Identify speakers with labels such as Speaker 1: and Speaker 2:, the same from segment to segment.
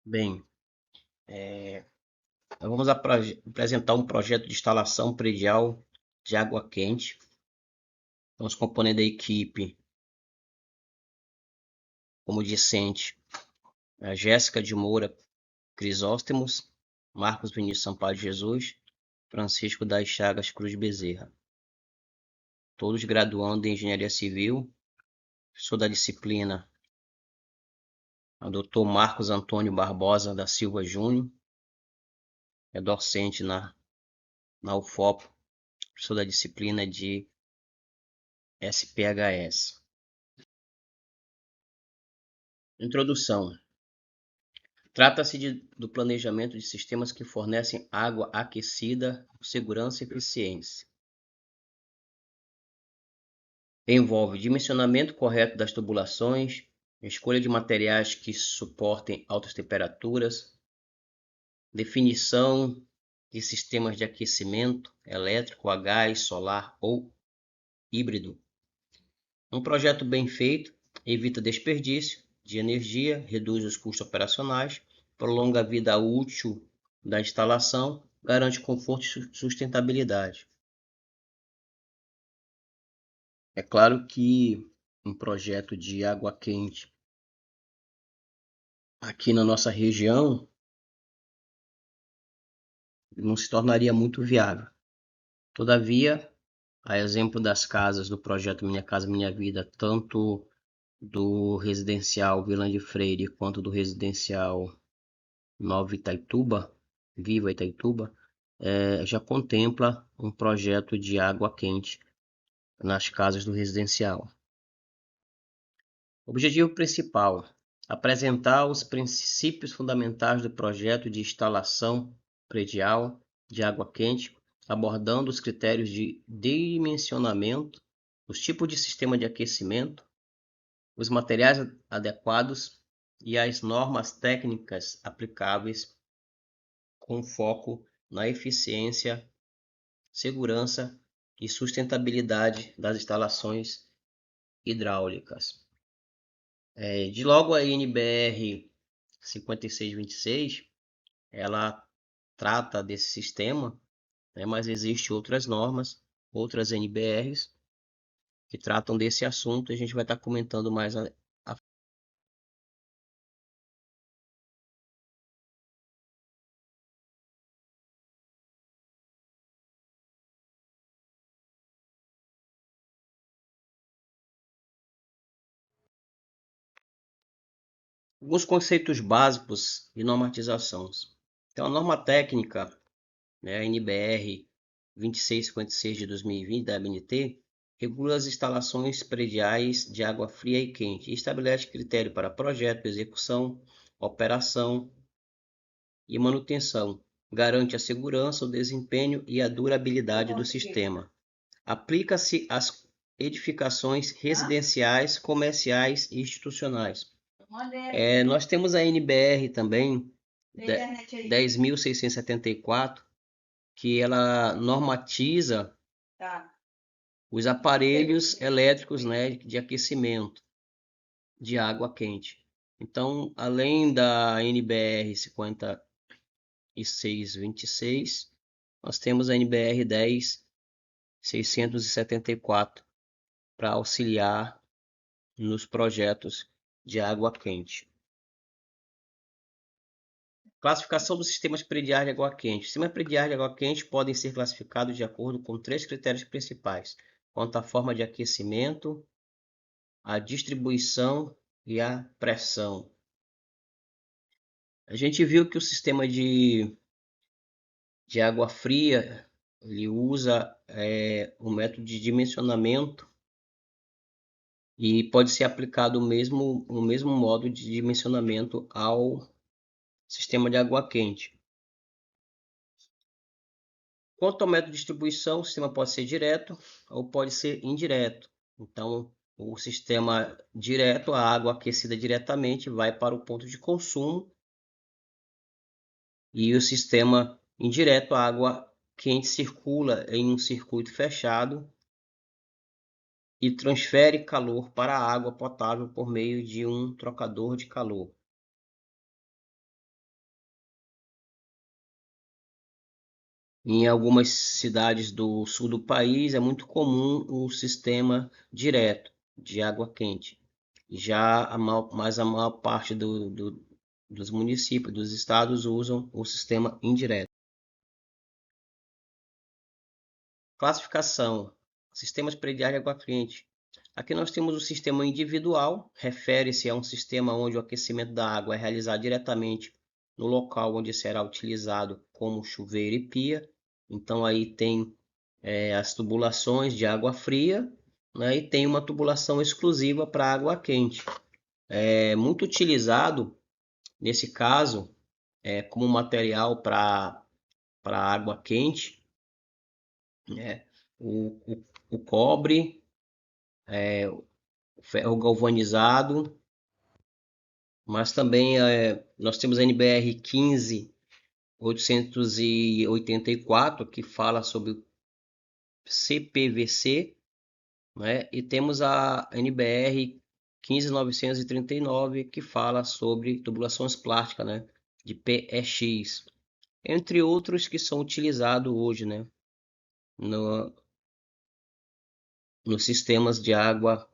Speaker 1: Bem, nós vamos apresentar um projeto de instalação predial de água quente. Vamos compondo a equipe como discente a Jéssica de Moura Crisóstomos, Marcos Vinícius Sampaio de Jesus, Francisco das Chagas Cruz Bezerra. Todos graduando em Engenharia Civil. Sou da disciplina a Dr. Marcos Antônio Barbosa da Silva Júnior. É docente na UFOP. Sou da disciplina de SPHS. Introdução. Trata-se do planejamento de sistemas que fornecem água aquecida com segurança e eficiência. Envolve dimensionamento correto das tubulações, escolha de materiais que suportem altas temperaturas, definição de sistemas de aquecimento elétrico a gás, solar ou híbrido. Um projeto bem feito evita desperdício de energia, reduz os custos operacionais, prolonga a vida útil da instalação, garante conforto e sustentabilidade. É claro que um projeto de água quente aqui na nossa região não se tornaria muito viável. Todavia, a exemplo das casas do projeto Minha Casa Minha Vida, tanto do residencial Vila de Freire quanto do residencial Nova Itaituba, Viva Itaituba, já contempla um projeto de água quente nas casas do residencial. Objetivo principal: apresentar os princípios fundamentais do projeto de instalação predial de água quente, abordando os critérios de dimensionamento, os tipos de sistema de aquecimento, os materiais adequados e as normas técnicas aplicáveis, com foco na eficiência, segurança e sustentabilidade das instalações hidráulicas. De logo a NBR 5626, ela trata desse sistema, né, mas existem outras normas, outras NBRs que tratam desse assunto, e a gente vai estar comentando mais a alguns conceitos básicos de normatizações. Então, a norma técnica, né, a NBR 2656 de 2020 da ABNT, regula as instalações prediais de água fria e quente e estabelece critério para projeto, execução, operação e manutenção. Garante a segurança, o desempenho e a durabilidade do sistema. Aplica-se às edificações residenciais, comerciais e institucionais. Nós temos a NBR também, 10.674, que ela normatiza os aparelhos elétricos, né, de aquecimento de água quente. Então, além da NBR 5626, nós temos a NBR 10.674 para auxiliar nos projetos de água quente. Classificação dos sistemas prediais de água quente. Os sistemas prediais de água quente podem ser classificados de acordo com 3 critérios principais: quanto à forma de aquecimento, a distribuição e a pressão. A gente viu que o sistema de água fria ele usa o método de dimensionamento e pode ser aplicado o mesmo modo de dimensionamento ao sistema de água quente. Quanto ao método de distribuição, o sistema pode ser direto ou pode ser indireto. Então, o sistema direto, a água aquecida diretamente vai para o ponto de consumo, e o sistema indireto, a água quente circula em um circuito fechado e transfere calor para a água potável por meio de um trocador de calor. Em algumas cidades do sul do país é muito comum o sistema direto de água quente. Já mas a maior parte dos municípios, dos estados usam o sistema indireto. Classificação: sistemas prediais de água quente. Aqui nós temos o sistema individual, refere-se a um sistema onde o aquecimento da água é realizado diretamente no local onde será utilizado como chuveiro e pia. Então aí tem as tubulações de água fria, né, e tem uma tubulação exclusiva para água quente. É muito utilizado nesse caso como material para água quente, né, o cobre, o ferro galvanizado, mas também nós temos a NBR 15884 que fala sobre CPVC, né? E temos a NBR 15939 que fala sobre tubulações plásticas, né? De PEX, entre outros que são utilizados hoje, né? Nos sistemas de água,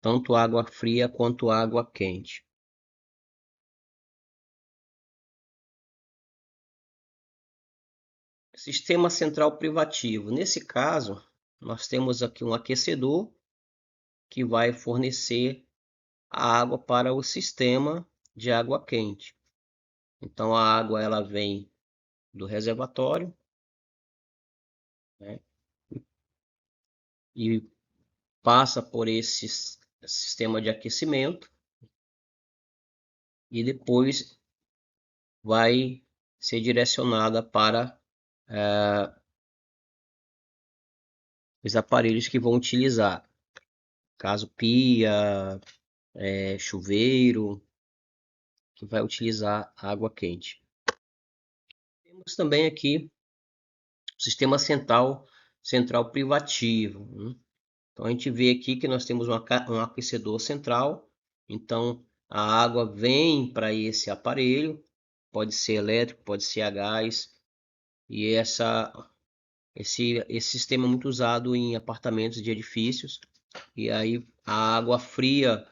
Speaker 1: tanto água fria quanto água quente. Sistema central privativo. Nesse caso, nós temos aqui um aquecedor que vai fornecer a água para o sistema de água quente. Então a água ela vem do reservatório, né, e passa por esse sistema de aquecimento e depois vai ser direcionada para os aparelhos que vão utilizar, caso pia, chuveiro, que vai utilizar água quente. Temos também aqui o sistema central privativo, né? Então a gente vê aqui que nós temos um aquecedor central, então a água vem para esse aparelho, pode ser elétrico, pode ser a gás, e esse sistema é muito usado em apartamentos de edifícios, e aí a água fria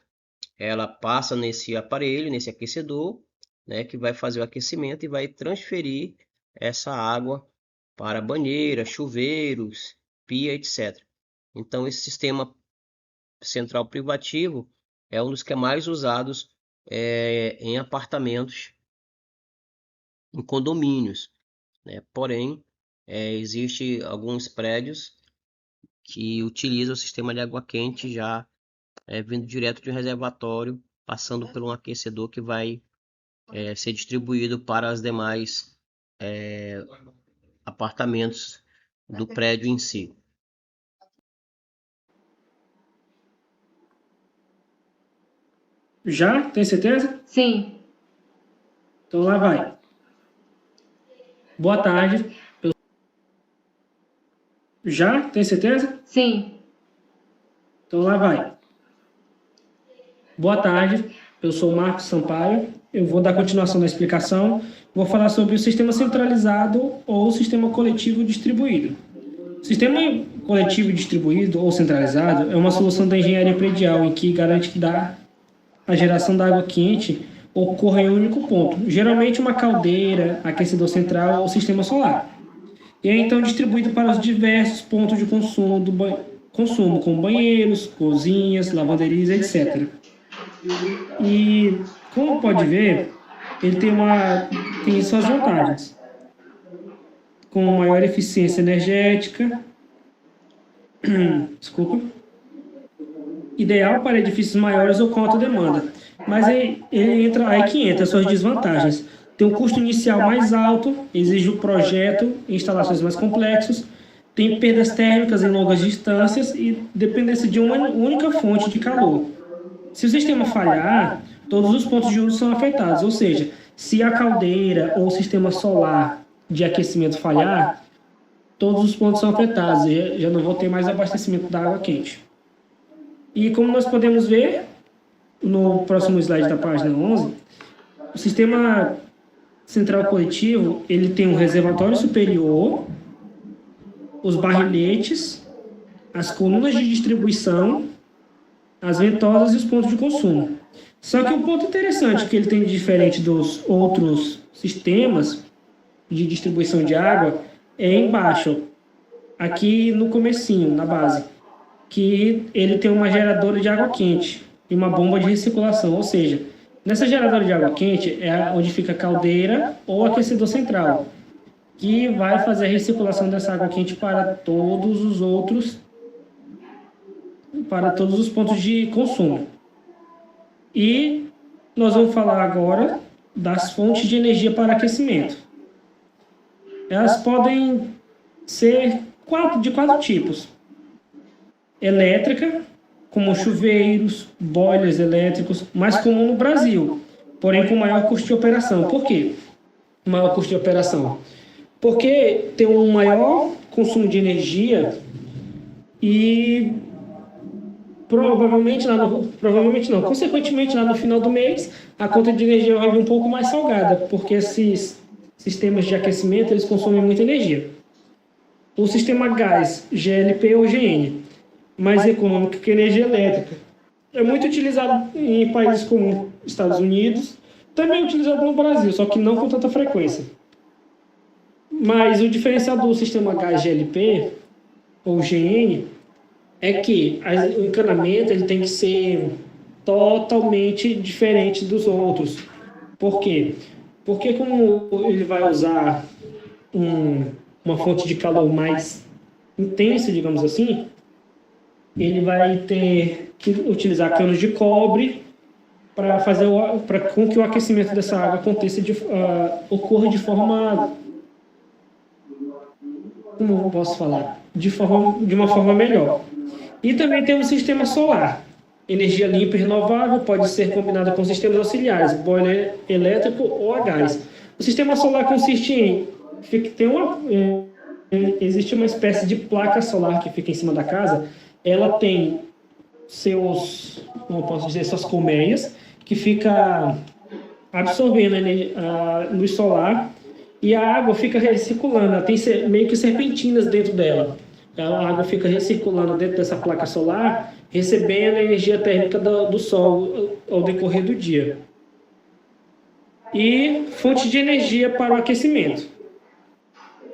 Speaker 1: ela passa nesse aparelho, nesse aquecedor, né, que vai fazer o aquecimento e vai transferir essa água para banheiras, chuveiros, pia, etc. Então esse sistema central privativo é um dos que é mais usados em apartamentos, em condomínios, né? Porém, existe alguns prédios que utilizam o sistema de água quente já vindo direto de um reservatório, passando por um aquecedor que vai ser distribuído para os demais apartamentos do prédio em si.
Speaker 2: Já? Tem certeza?
Speaker 3: Sim.
Speaker 2: Então lá vai. Boa tarde. Já? Tem certeza?
Speaker 3: Sim.
Speaker 2: Então lá vai. Boa tarde. Eu sou o Marcos Sampaio. Eu vou dar continuação na explicação. Vou falar sobre o sistema centralizado ou sistema coletivo distribuído. O sistema coletivo distribuído ou centralizado é uma solução da engenharia predial em que garante que a geração da água quente ocorra em um único ponto, geralmente uma caldeira, aquecedor central ou sistema solar. E é então distribuído para os diversos pontos de consumo como banheiros, cozinhas, lavanderias, etc. E, como pode ver, ele tem suas vantagens, com maior eficiência energética, desculpa, ideal para edifícios maiores ou com alta demanda. Mas aí que entra as suas desvantagens. Tem um custo inicial mais alto, exige o projeto e instalações mais complexos, tem perdas térmicas em longas distâncias e dependência de uma única fonte de calor. Se o sistema falhar, todos os pontos de uso são afetados, ou seja, se a caldeira ou o sistema solar de aquecimento falhar, todos os pontos são afetados e já não vão ter mais abastecimento da água quente. E como nós podemos ver no próximo slide da página 11, o sistema central coletivo, ele tem um reservatório superior, os barriletes, as colunas de distribuição, as ventosas e os pontos de consumo. Só que um ponto interessante que ele tem de diferente dos outros sistemas de distribuição de água é embaixo, aqui no comecinho, na base, que ele tem uma geradora de água quente e uma bomba de recirculação, ou seja, nessa geradora de água quente é onde fica a caldeira ou aquecedor central, que vai fazer a recirculação dessa água quente para todos os pontos de consumo. E nós vamos falar agora das fontes de energia para aquecimento. Elas podem ser de quatro tipos. Elétrica, como chuveiros, boilers elétricos, mais comum no Brasil, porém com maior custo de operação. Por quê? Maior custo de operação? Porque tem um maior consumo de energia e consequentemente lá no final do mês, a conta de energia vai vir um pouco mais salgada, porque esses sistemas de aquecimento, eles consomem muita energia. O sistema gás, GLP ou GN, mais econômico que a energia elétrica. É muito utilizado em países como Estados Unidos, também é utilizado no Brasil, só que não com tanta frequência. Mas o diferencial do sistema gás GLP ou GN é que o encanamento ele tem que ser totalmente diferente dos outros. Por quê? Porque como ele vai usar uma fonte de calor mais intensa, digamos assim, ele vai ter que utilizar canos de cobre para fazer com que o aquecimento dessa água ocorra de forma, como eu posso falar, de uma forma melhor. E também tem o sistema solar. Energia limpa e renovável pode ser combinada com sistemas auxiliares, boiler elétrico ou a gás. O sistema solar consiste em existe uma espécie de placa solar que fica em cima da casa. Ela tem suas colmeias que fica absorvendo a luz solar e a água fica recirculando. Ela tem meio que serpentinas dentro dela. A água fica recirculando dentro dessa placa solar, recebendo a energia térmica do sol ao decorrer do dia. E fonte de energia para o aquecimento.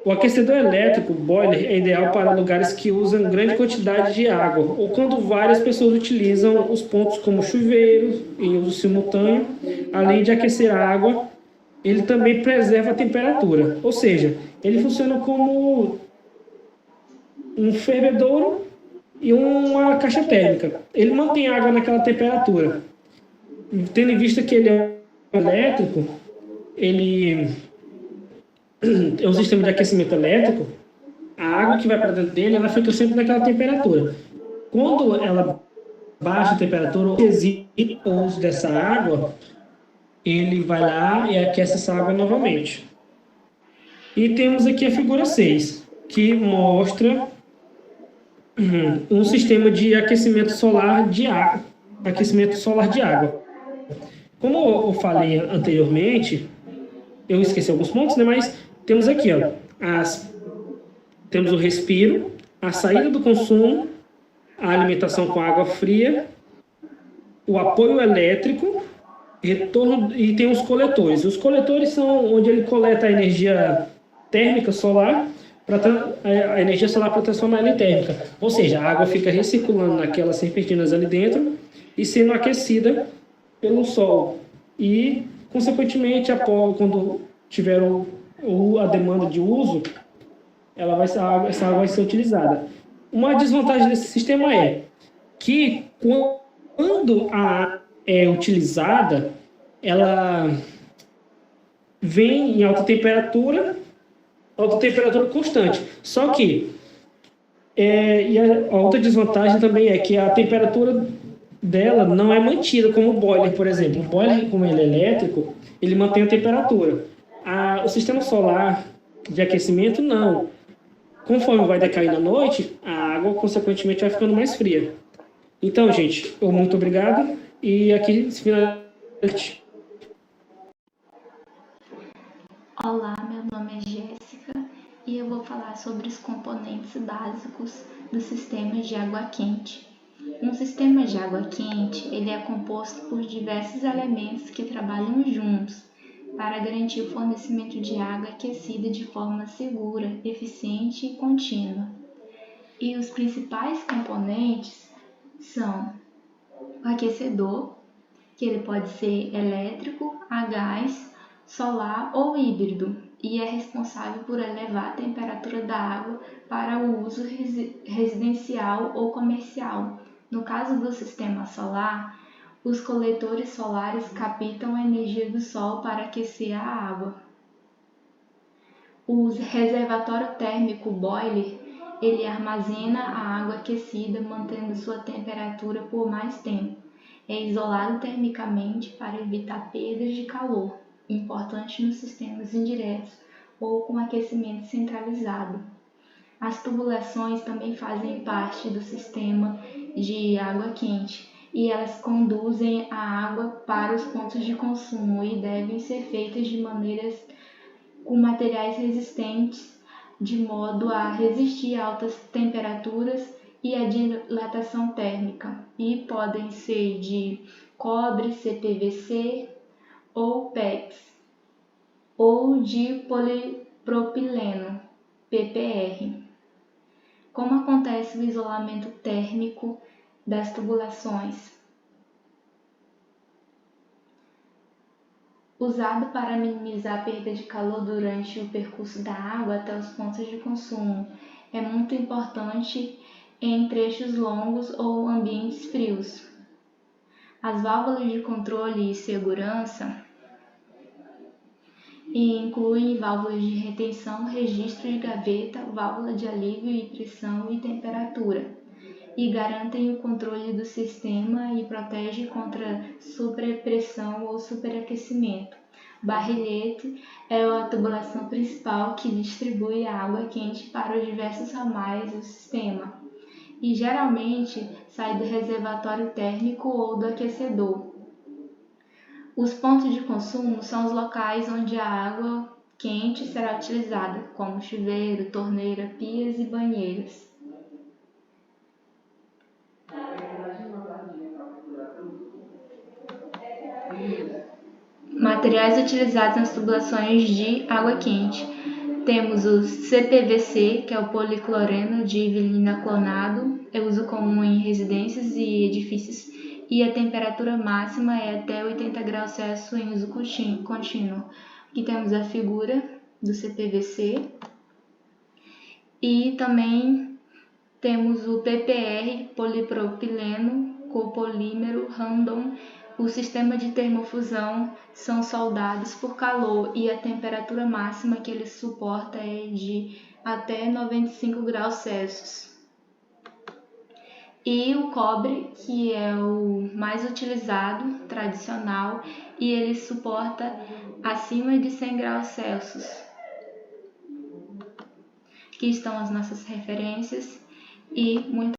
Speaker 2: O aquecedor elétrico, boiler, é ideal para lugares que usam grande quantidade de água ou quando várias pessoas utilizam os pontos como chuveiro em uso simultâneo. Além de aquecer a água, ele também preserva a temperatura, ou seja, ele funciona como um fervedouro e uma caixa térmica. Ele mantém a água naquela temperatura. Tendo em vista que ele é elétrico, ele é um sistema de aquecimento elétrico, a água que vai para dentro dele, ela fica sempre naquela temperatura. Quando ela baixa a temperatura, ou exige o uso dessa água, ele vai lá e aquece essa água novamente. E temos aqui a figura 6, que mostra um sistema de aquecimento solar de água. Como eu falei anteriormente, eu esqueci alguns pontos, né? Mas temos aqui, ó, temos o respiro, a saída do consumo, a alimentação com água fria, o apoio elétrico, retorno, e tem os coletores. Os coletores são onde ele coleta a energia térmica solar, a energia solar para transformar ela em térmica. Ou seja, a água fica recirculando naquelas serpentinas ali dentro e sendo aquecida pelo sol. E, consequentemente, quando tiver a demanda de uso, essa água vai ser utilizada. Uma desvantagem desse sistema é que, quando a água é utilizada, ela vem em alta temperatura constante. Só que a outra desvantagem também é que a temperatura dela não é mantida como o boiler, por exemplo. O boiler, como ele é elétrico, ele mantém a temperatura. O sistema solar de aquecimento, não. Conforme vai decair na noite, a água, consequentemente, vai ficando mais fria. Então, gente, muito obrigado. E aqui se finaliza.
Speaker 3: Olá, meu nome é Jéssica e eu vou falar sobre os componentes básicos do sistema de água quente. Um sistema de água quente ele é composto por diversos elementos que trabalham juntos para garantir o fornecimento de água aquecida de forma segura, eficiente e contínua. E os principais componentes são o aquecedor, que ele pode ser elétrico, a gás, solar ou híbrido, e é responsável por elevar a temperatura da água para o uso residencial ou comercial. No caso do sistema solar, os coletores solares captam a energia do sol para aquecer a água. O reservatório térmico boiler, ele armazena a água aquecida, mantendo sua temperatura por mais tempo. É isolado termicamente para evitar perdas de calor, importante nos sistemas indiretos ou com aquecimento centralizado. As tubulações também fazem parte do sistema de água quente e elas conduzem a água para os pontos de consumo e devem ser feitas de maneiras com materiais resistentes, de modo a resistir a altas temperaturas e a dilatação térmica, e podem ser de cobre, CPVC ou PEX, ou de polipropileno, PPR. Como acontece o isolamento térmico das tubulações? Usado para minimizar a perda de calor durante o percurso da água até os pontos de consumo. É muito importante em trechos longos ou ambientes frios. As válvulas de controle e segurança incluem válvulas de retenção, registro de gaveta, válvula de alívio e pressão e temperatura, e garantem o controle do sistema e protegem contra superpressão ou superaquecimento. Barrilhete é a tubulação principal que distribui a água quente para os diversos ramais do sistema e geralmente sai do reservatório térmico ou do aquecedor. Os pontos de consumo são os locais onde a água quente será utilizada, como chuveiro, torneira, pias e banheiros. Materiais utilizados nas tubulações de água quente. Temos o CPVC, que é o policloreno de vilina clonado, é uso comum em residências e edifícios, e a temperatura máxima é até 80 graus Celsius em uso contínuo. Aqui temos a figura do CPVC e também temos o PPR, polipropileno copolímero random. O sistema de termofusão são soldados por calor e a temperatura máxima que ele suporta é de até 95 graus Celsius. E o cobre, que é o mais utilizado, tradicional, e ele suporta acima de 100 graus Celsius. Aqui estão as nossas referências e muito